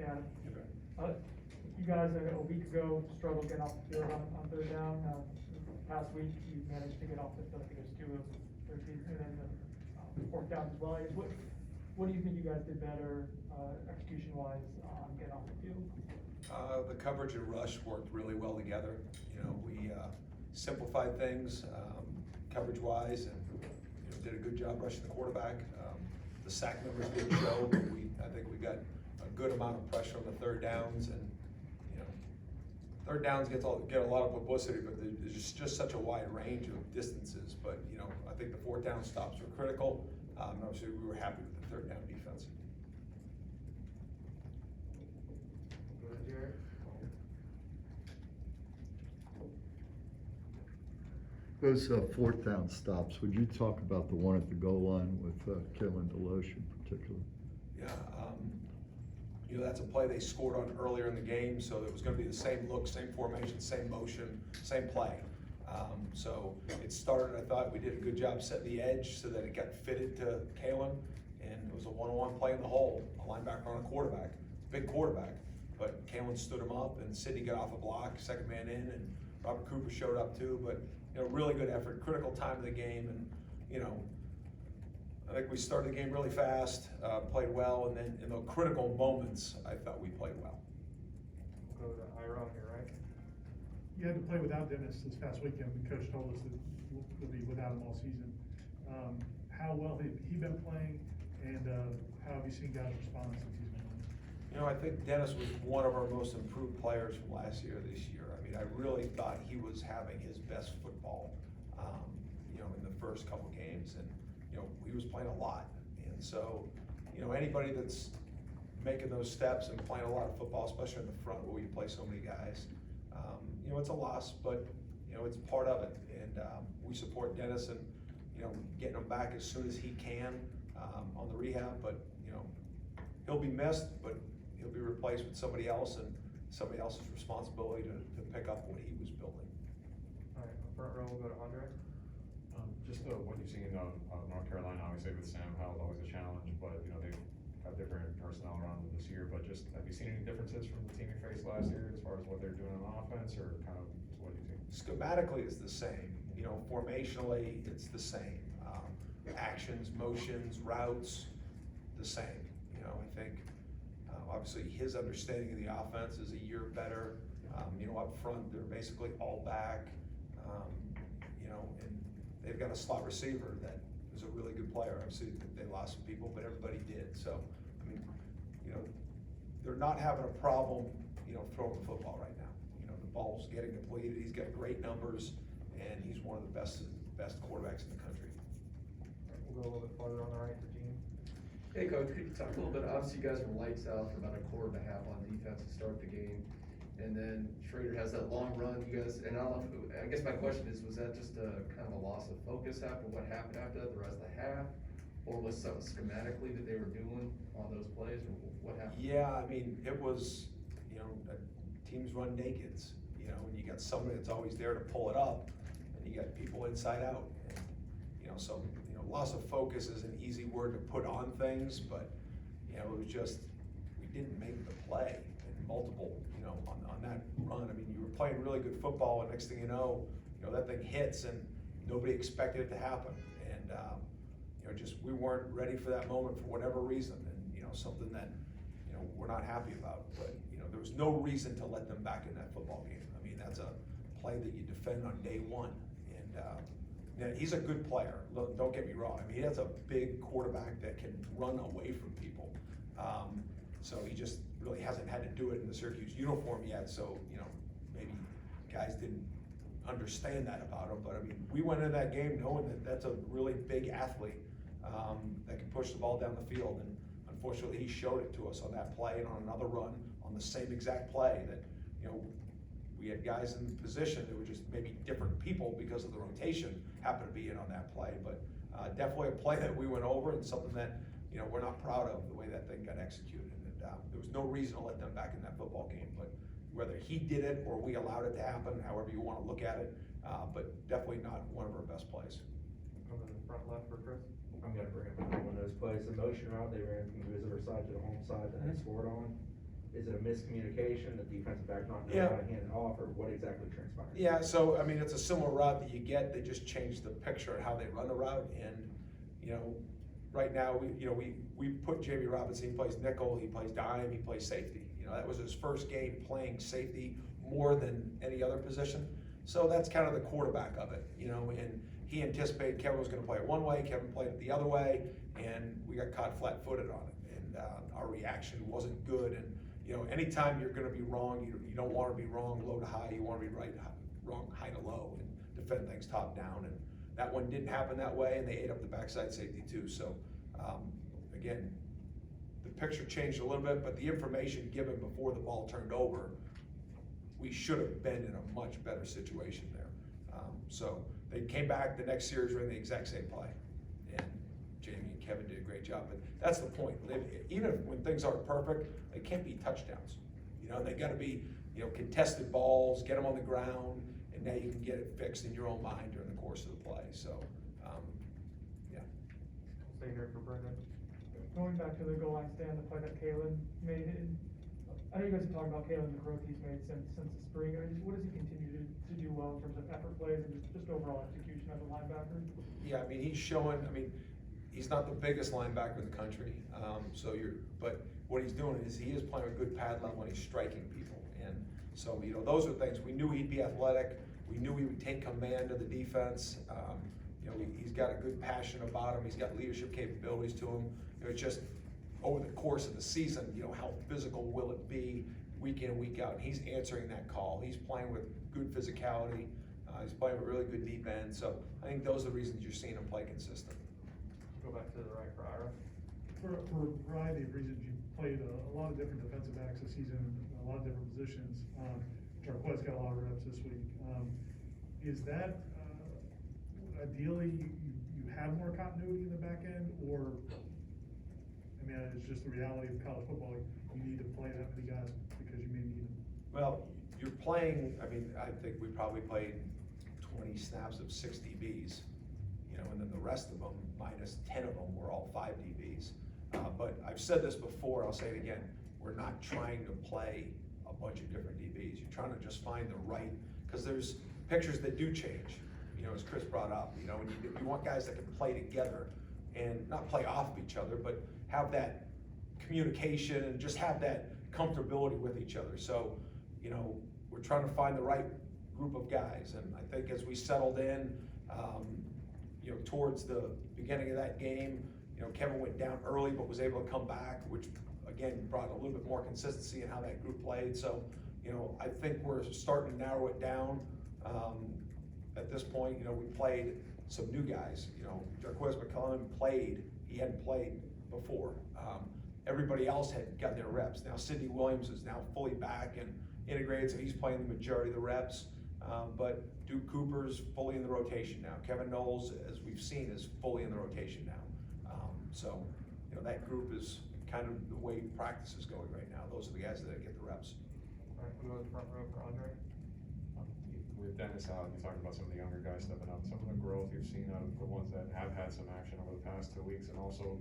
Adam. Okay. You guys a week ago struggled getting off the field on third down. Past week you managed to get off the field. I think it was 2 of 13, and then the fourth down as well. I guess what do you think you guys did better execution wise on getting off the field? The coverage and rush worked really well together. You know, we simplified things coverage wise, and did a good job rushing the quarterback. The sack numbers didn't show, but I think we got a good amount of pressure on the third downs, and third downs get a lot of publicity, but there's just such a wide range of distances. But I think the fourth down stops were critical. Obviously, we were happy with the third down defense. Go to Jared. Those fourth down stops, would you talk about the one at the goal line with Kalen DeLoach in particular? Yeah, that's a play they scored on earlier in the game, so it was going to be the same look, same formation, same motion, same play. So it started, I thought we did a good job setting the edge so that it got fitted to Kalen, and it was a one-on-one play in the hole, a linebacker on a quarterback, big quarterback. But Kalen stood him up, and Sidney got off a block, second man in, and Robert Cooper showed up too. But really good effort, critical time of the game, and I think we started the game really fast, played well, and then in the critical moments, I thought we played well. We'll go to Ira on your right. You had to play without Dennis this past weekend. The coach told us that we'll be without him all season. How well has he been playing, and how have you seen guys respond since he's been on? I think Dennis was one of our most improved players from last year this year. I mean, I really thought he was having his best football, in the first couple games, and he was playing a lot. And so, anybody that's making those steps and playing a lot of football, especially in the front where you play so many guys, it's a loss, but it's part of it. And we support Dennis and getting him back as soon as he can on the rehab. But he'll be missed, but he'll be replaced with somebody else, and somebody else's responsibility to pick up what he was building. All right, front row, we'll go to Andre. Just what you've seen of North Carolina, obviously with Sam Howell's always a challenge, but they've got different personnel around them this year. But just have you seen any differences from the team you faced last year as far as what they're doing on offense, or kind of what do you think? Schematically, it's the same. Formationally, it's the same. Actions, motions, routes, the same. I think obviously his understanding of the offense is a year better. Up front, they're basically all back. And they've got a slot receiver that is a really good player. Obviously, they lost some people, but everybody did. So, I mean, they're not having a problem, throwing the football right now. The ball's getting depleted. He's got great numbers, and he's one of the best quarterbacks in the country. We'll go a little bit farther on the right to Gene. Hey coach, could you talk a little bit, obviously you guys were lights out for about a quarter and a half on defense to start the game. And then Schrader has that long run, you guys, and I guess my question is, was that just a kind of a loss of focus after what happened after that, the rest of the half? Or was something schematically that they were doing on those plays, or what happened? Yeah, I mean, it was, teams run nakeds, and you got somebody that's always there to pull it up, and you got people inside out. And, so, loss of focus is an easy word to put on things, but, it was just, we didn't make the play in multiple, on that run. I mean, you were playing really good football, and next thing you know, that thing hits, and nobody expected it to happen. And, just we weren't ready for that moment for whatever reason, and, something that, we're not happy about. But, there was no reason to let them back in that football game. I mean, that's a play that you defend on day one. And he's a good player, don't get me wrong. I mean, he has a big quarterback that can run away from people. So he just really hasn't had to do it in the Syracuse uniform yet. So, maybe guys didn't understand that about him. But I mean, we went in that game knowing that that's a really big athlete that can push the ball down the field. And unfortunately, he showed it to us on that play and on another run on the same exact play that, we had guys in position that were just maybe different people because of the rotation happened to be in on that play. But definitely a play that we went over, and something that, we're not proud of the way that thing got executed. And there was no reason to let them back in that football game. But whether he did it or we allowed it to happen, however you want to look at it, but definitely not one of our best plays. Come to the front left for Chris. I'm gonna bring up another one of those plays, the motion route they ran from the visitor side to the home side that they scored on. is it a miscommunication, the defensive back not knowing Yeah. how to hand it off, or what exactly transpired? Yeah, so, I mean, it's a similar route that you get, they just changed the picture of how they run the route, and, you know, right now, we put Jamie Robinson, he plays nickel, he plays dime, he plays safety. You know, that was his first game playing safety more than any other position, so that's kind of the quarterback of it, you know, and he anticipated Kevin was gonna play it one way, Kevin played it the other way, and we got caught flat-footed on it, and, our reaction wasn't good, and, you know, anytime you're gonna be wrong, you don't wanna be wrong low to high, you wanna be wrong high to low, and defend things top down, and that one didn't happen that way, and they ate up the backside safety too, so, again, the picture changed a little bit, but the information given before the ball turned over, we should have been in a much better situation there. So they came back, the next series ran the exact same play, and Jamie and Kevin did a great job, but that's the point. Even when things aren't perfect, they can't be touchdowns. You know, they gotta be, you know, contested balls, get them on the ground, and now you can get it fixed in your own mind during the course of the play, so, yeah. Stay here for Brendan. Going back to the goal line stand, the play that Kalen made, I know you guys have talked about Kalen, the growth he's made since the spring. What does he continue to do well in terms of effort plays and just overall execution as a linebacker? Yeah, I mean, he's not the biggest linebacker in the country, but what he's doing is he is playing a good pad level and he's striking people. And so, you know, those are things, we knew he'd be athletic, we knew he would take command of the defense. You know, he's got a good passion about him, he's got leadership capabilities to him. You know, it's just over the course of the season, you know, how physical will it be week in and week out? And he's answering that call. He's playing with good physicality. He's playing with really good deep end. So I think those are the reasons you're seeing him play consistent. Go back to the right for Ira. For a variety of reasons, you played a lot of different defensive backs this season, a lot of different positions. Jarquez got a lot of reps this week. Is that, ideally, you have more continuity in the back end, or, I mean, it's just the reality of college football, you need to play that many guys because you may need them? Well, you're playing, I mean, I think we probably played 20 snaps of 6 DBs, you know, and then the rest of them, minus 10 of them, were all 5 DBs. But I've said this before, I'll say it again, we're not trying to play a bunch of different DBs. You're trying to just find the right, because there's pictures that do change, you know, as Chris brought up, you know, and you want guys that can play together and not play off of each other, but have that communication and just have that comfortability with each other. So, you know, we're trying to find the right group of guys, and I think as we settled in, you know, towards the beginning of that game, you know, Kevin went down early but was able to come back, which again brought a little bit more consistency in how that group played. So, you know, I think we're starting to narrow it down. At this point, you know, we played some new guys. You know, Jarquez McCollum played, he hadn't played before. Everybody else had gotten their reps. Now Sidney Williams is now fully back and integrated, so he's playing the majority of the reps. But Duke Cooper's fully in the rotation now. Kevin Knowles, as we've seen, is fully in the rotation now. So, you know, that group is kind of the way practice is going right now. Those are the guys that get the reps. All right, we'll go to the front row for Andre. With Dennis out, you talked about some of the younger guys stepping up, some of the growth you've seen out of the ones that have had some action over the past 2 weeks, and also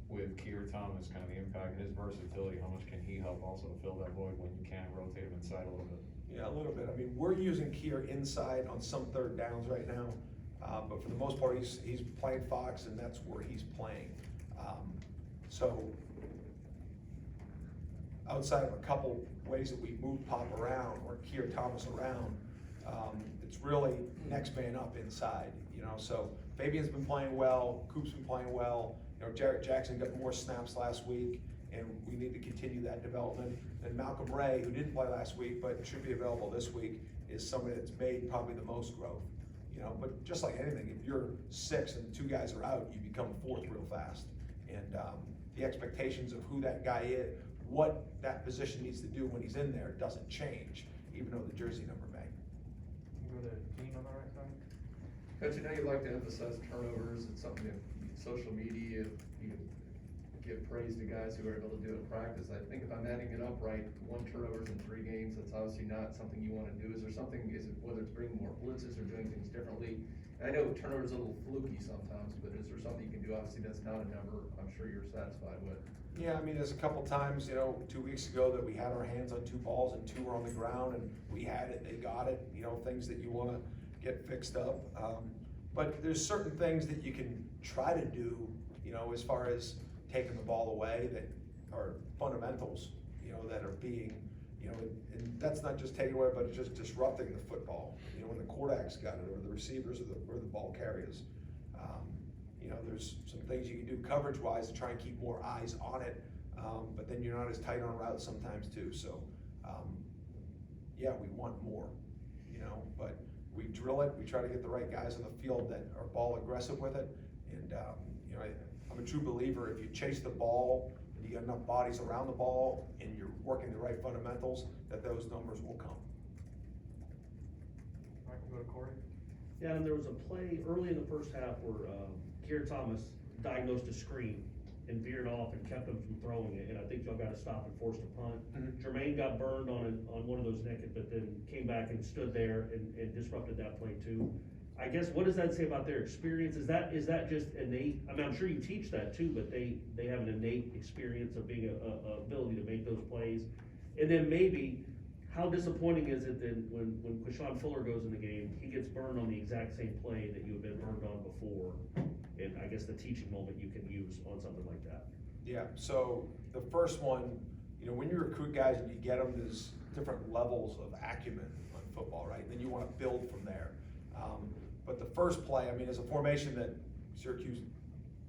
with Keir Thomas, kind of the impact and his versatility, how much can he help also to fill that void when you can rotate him inside a little bit? Yeah, a little bit. I mean, we're using Keir inside on some third downs right now, but for the most part, he's playing Fox, and that's where he's playing. So outside of a couple ways that we move Pop around or Keir Thomas around, it's really next man up inside, you know. So Fabian's been playing well, Coop's been playing well. You know, Jarrett Jackson got more snaps last week, and we need to continue that development. And Malcolm Ray, who didn't play last week but should be available this week, is somebody that's made probably the most growth. You know, but just like anything, if you're 6 and 2 guys are out, you become 4th real fast. And the expectations of who that guy is, what that position needs to do when he's in there doesn't change, even though the jersey number may. We'll go to Gene on the right side. Coach, I know you like to emphasize turnovers. It's something that social media, you give praise to guys who are able to do it in practice. I think if I'm adding it up right, 1 turnovers in 3 games, that's obviously not something you wanna do. Is there something, whether it's bringing more blitzes or doing things differently? And I know turnovers are a little fluky sometimes, but is there something you can do? Obviously, that's not a number I'm sure you're satisfied with. Yeah, I mean, there's a couple times, 2 weeks ago that we had our hands on 2 balls and 2 were on the ground and we had it, they got it, things that you wanna get fixed up. But there's certain things that you can try to do, as far as taking the ball away that are fundamentals, that are being, and that's not just taking away, but it's just disrupting the football. When the quarterbacks got it, or the receivers, or the ball carriers. There's some things you can do coverage-wise to try and keep more eyes on it, but then you're not as tight on routes sometimes too. So, yeah, we want more, but we drill it. We try to get the right guys on the field that are ball aggressive with it. And, I'm a true believer, if you chase the ball, and you got enough bodies around the ball, and you're working the right fundamentals, that those numbers will come. All right, we'll go to Corey. Yeah, and there was a play early in the first half where Keir Thomas diagnosed a screen and veered off and kept him from throwing it, and I think y'all got to stop and forced a punt. Jermaine got burned on one of those naked, but then came back and stood there and disrupted that play too. I guess, what does that say about their experience? Is that just innate? I mean, I'm sure you teach that too, but they have an innate experience of being a ability to make those plays. And then maybe, how disappointing is it then when Quashon Fuller goes in the game, he gets burned on the exact same play that you have been burned on before? And I guess the teaching moment you can use on something like that. Yeah, so the first one, when you recruit guys and you get them, there's different levels of acumen on football, right? And then you want to build from there. But the first play, is a formation that Syracuse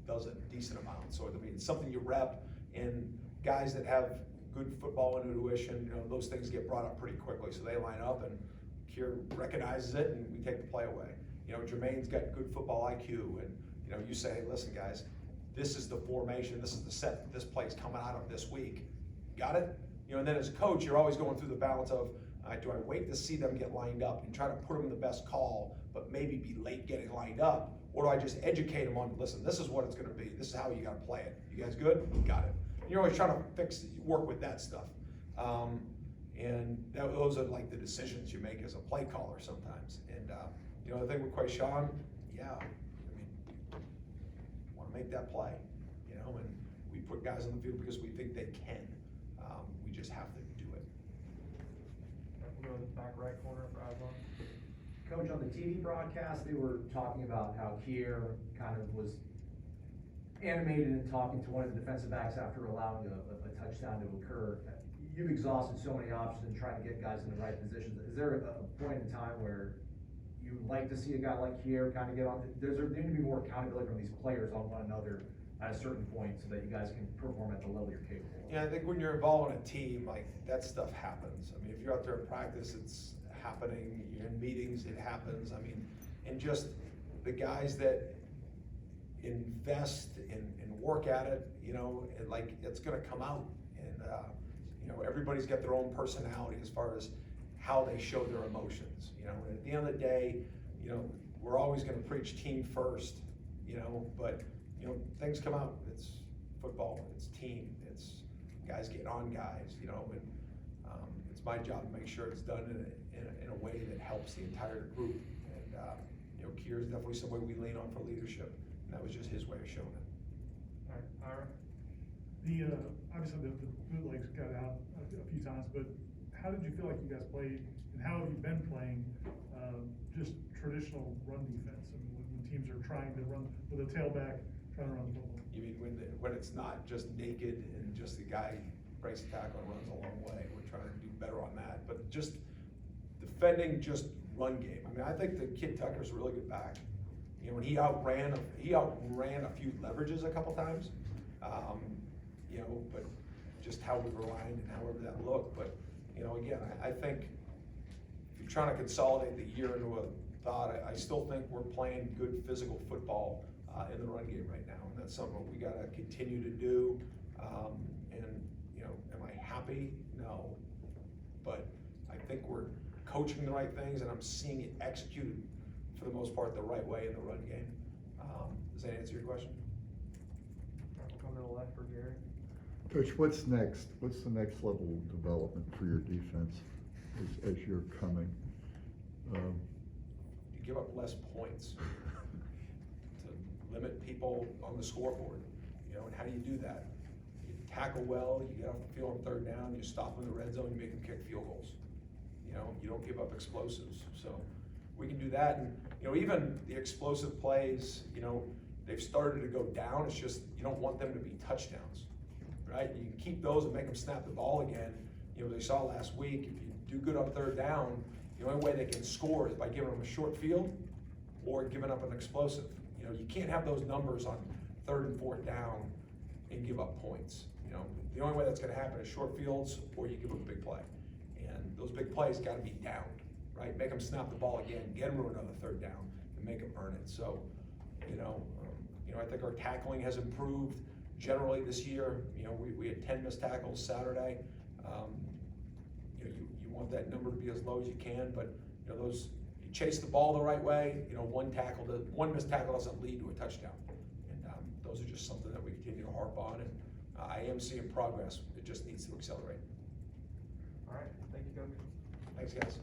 does a decent amount. So, it's something you rep, and guys that have good football intuition, those things get brought up pretty quickly. So they line up, and Keir recognizes it, and we take the play away. Jermaine's got good football IQ, and you say, listen, guys, this is the formation, this is the set that this play's coming out of this week. Got it? And then as a coach, you're always going through the balance of, do I wait to see them get lined up and try to put them in the best call, but maybe be late getting lined up? Or do I just educate them on, listen, this is what it's gonna be. This is how you gotta play it. You guys good? Got it. And you're always trying to work with that stuff. And those are like the decisions you make as a play caller sometimes. And the thing with Quashon, yeah, wanna make that play, and we put guys on the field because we think they can. We just have to do it. We'll go to the back right corner for Aslan. Coach, on the TV broadcast, they were talking about how Keir kind of was animated and talking to one of the defensive backs after allowing a touchdown to occur. You've exhausted so many options and trying to get guys in the right positions. Is there a point in time where you'd like to see a guy like Keir kind of get on? There need to be more accountability from these players on one another at a certain point so that you guys can perform at the level you're capable of. Yeah, I think when you're involved in a team, like, that stuff happens. If you're out there in practice, it's happening. You're in meetings, it happens. And just the guys that invest and work at it, and like, it's gonna come out. And, everybody's got their own personality as far as how they show their emotions, and at the end of the day, we're always gonna preach team first, but, things come out. It's football, it's team, it's guys getting on guys, and it's my job to make sure it's done in a way that helps the entire group. And, Keir's definitely somebody we lean on for leadership, and that was just his way of showing it. All right, Ira? Obviously the bootlegs got out a few times, but how did you feel like you guys played, and how have you been playing, just traditional run defense? When teams are trying to run with a tailback, trying to run the football. You mean when it's not just naked and just the guy breaks the tackle and runs a long way? We're trying to do better on that, but just defending just run game. I think the kid Tucker's a really good back. When he outran a few leverages a couple times, but just how we were lined and however that looked. But, again, I think if you're trying to consolidate the year into a thought, I still think we're playing good physical football in the run game right now. And that's something we gotta continue to do. Am I happy? No. But I think we're coaching the right things, and I'm seeing it executed for the most part the right way in the run game. Does that answer your question? All right, we'll go to the left for Gary. Coach, what's next? What's the next level of development for your defense as you're coming? You give up less points to limit people on the scoreboard, you know, and how do you do that? You tackle well, you get off the field on third down, you stop them in the red zone, you make them kick field goals. You know, you don't give up explosives, so we can do that, and, you know, even the explosive plays, you know, they've started to go down, it's just, you don't want them to be touchdowns, right? You can keep those and make them snap the ball again. You know, they saw last week, if you do good on third down, the only way they can score is by giving them a short field or giving up an explosive. You know, you can't have those numbers on third and fourth down and give up points. You know, the only way that's gonna happen is short fields or you give up a big play. And those big plays gotta be downed, right? Make them snap the ball again, get them to another third down and make them earn it. So, you know, I think our tackling has improved generally this year. You know, we had 10 missed tackles Saturday. You know, you want that number to be as low as you can, but, you know, you chase the ball the right way, you know, one missed tackle doesn't lead to a touchdown. And those are just something that we continue to harp on, and I am seeing progress. It just needs to accelerate. All right, thank you, Coach. Thanks, guys.